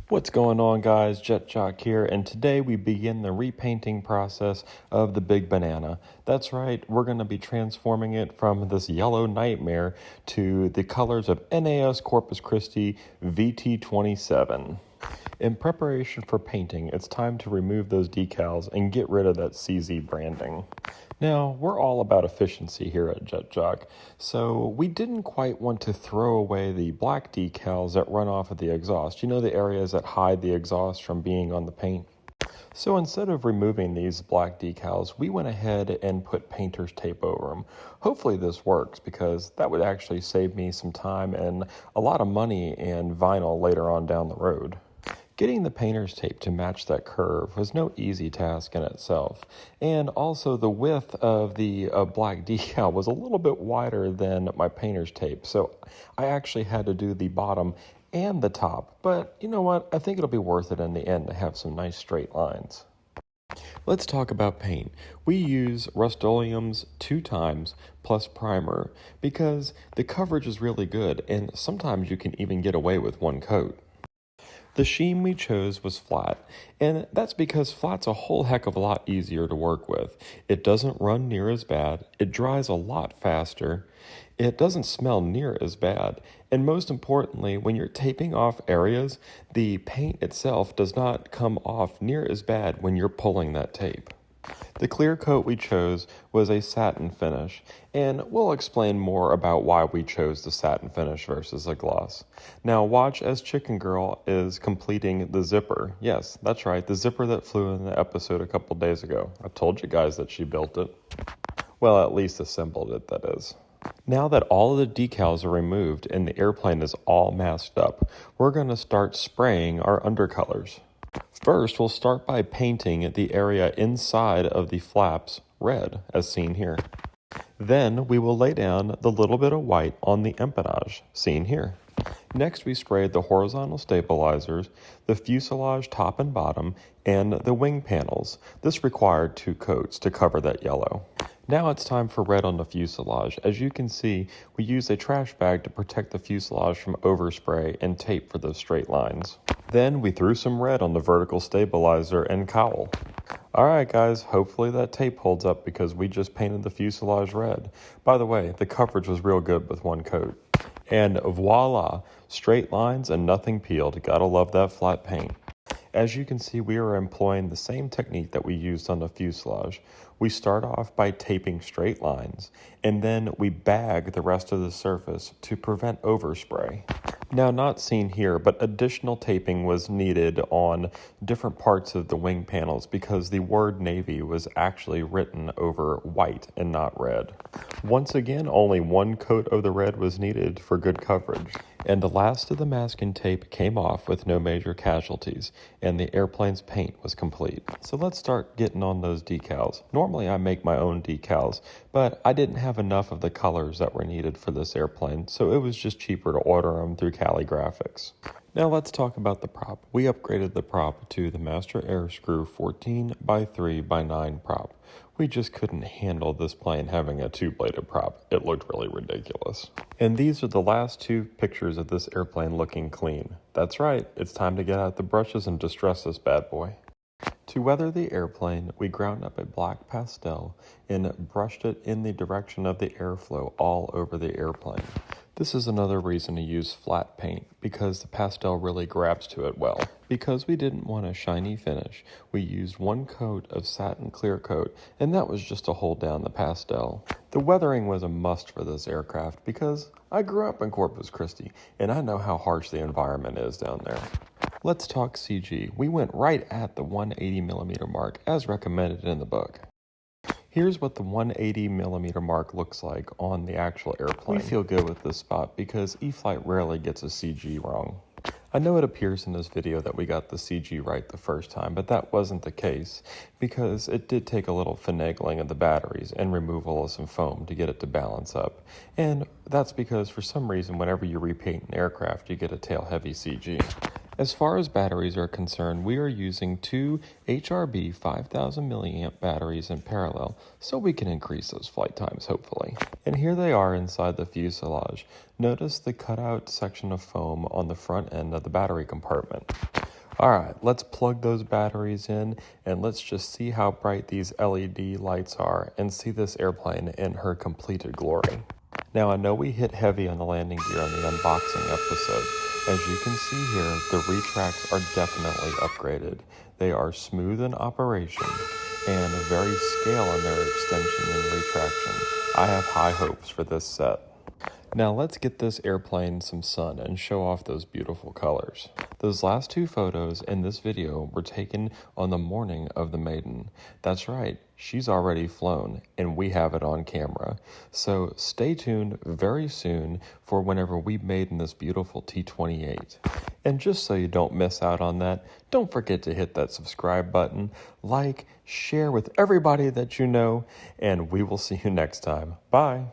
What's going on, guys? Jet Jock here, and today we begin the repainting process of the Big Banana. That's right, we're going to be transforming it from this yellow nightmare to the colors of NAS Corpus Christi VT27. In preparation for painting, it's time to remove those decals and get rid of that CZ branding. Now, we're all about efficiency here at Jet Jock, so we didn't quite want to throw away the black decals that run off of the exhaust. You know, the areas that hide the exhaust from being on the paint? So instead of removing these black decals, we went ahead and put painter's tape over them. Hopefully this works, because that would actually save me some time and a lot of money and vinyl later on down the road. Getting the painter's tape to match that curve was no easy task in itself, and also the width of the black decal was a little bit wider than my painter's tape, so I actually had to do the bottom and the top, but you know what, I think it'll be worth it in the end to have some nice straight lines. Let's talk about paint. We use Rust-Oleum's 2 times plus primer because the coverage is really good, and sometimes you can even get away with 1 coat. The sheen we chose was flat, and that's because flat's a whole heck of a lot easier to work with. It doesn't run near as bad, it dries a lot faster, it doesn't smell near as bad, and most importantly, when you're taping off areas, the paint itself does not come off near as bad when you're pulling that tape. The clear coat we chose was a satin finish, and we'll explain more about why we chose the satin finish versus a gloss. Now watch as Chicken Girl is completing the zipper. Yes, that's right, the zipper that flew in the episode a couple days ago. I told you guys that she built it. Well, at least assembled it, that is. Now that all of the decals are removed and the airplane is all masked up, we're going to start spraying our undercolors. First, we'll start by painting the area inside of the flaps red, as seen here. Then we will lay down the little bit of white on the empennage, seen here. Next, we sprayed the horizontal stabilizers, the fuselage top and bottom, and the wing panels. This required 2 coats to cover that yellow. Now it's time for red on the fuselage. As you can see, we used a trash bag to protect the fuselage from overspray and tape for those straight lines. Then we threw some red on the vertical stabilizer and cowl. Alright guys, hopefully that tape holds up because we just painted the fuselage red. By the way, the coverage was real good with 1 coat. And voila, straight lines and nothing peeled. Gotta love that flat paint. As you can see, we are employing the same technique that we used on the fuselage. We start off by taping straight lines, and then we bag the rest of the surface to prevent overspray. Now, not seen here, but additional taping was needed on different parts of the wing panels because the word Navy was actually written over white and not red. Once again, only 1 coat of the red was needed for good coverage. And the last of the masking tape came off with no major casualties, and the airplane's paint was complete. So let's start getting on those decals. Normally I make my own decals, but I didn't have enough of the colors that were needed for this airplane, so it was just cheaper to order them through Cali Graphics. Now let's talk about the prop. We upgraded the prop to the Master Air Screw 14x3x9 prop. We just couldn't handle this plane having a 2-bladed prop. It looked really ridiculous. And these are the last 2 pictures of this airplane looking clean. That's right, it's time to get out the brushes and distress this bad boy. To weather the airplane, we ground up a black pastel and brushed it in the direction of the airflow all over the airplane. This is another reason to use flat paint, because the pastel really grabs to it well. Because we didn't want a shiny finish, we used 1 coat of satin clear coat, and that was just to hold down the pastel. The weathering was a must for this aircraft because I grew up in Corpus Christi, and I know how harsh the environment is down there. Let's talk CG. We went right at the 180mm mark as recommended in the book. Here's what the 180mm mark looks like on the actual airplane. We feel good with this spot because E-Flite rarely gets a CG wrong. I know it appears in this video that we got the CG right the first time, but that wasn't the case because it did take a little finagling of the batteries and removal of some foam to get it to balance up. And that's because for some reason whenever you repaint an aircraft you get a tail heavy CG. As far as batteries are concerned, we are using two HRB 5000 milliamp batteries in parallel, so we can increase those flight times, hopefully. And here they are inside the fuselage. Notice the cutout section of foam on the front end of the battery compartment. All right, let's plug those batteries in and let's just see how bright these LED lights are and see this airplane in her completed glory. Now, I know we hit heavy on the landing gear on the unboxing episode. As you can see here, the retracts are definitely upgraded. They are smooth in operation and very scale in their extension and retraction. I have high hopes for this set. Now let's get this airplane some sun and show off those beautiful colors. Those last two photos in this video were taken on the morning of the maiden. That's right, she's already flown and we have it on camera. So stay tuned very soon for whenever we maiden this beautiful T-28. And just so you don't miss out on that, don't forget to hit that subscribe button, like, share with everybody that you know, and we will see you next time. Bye.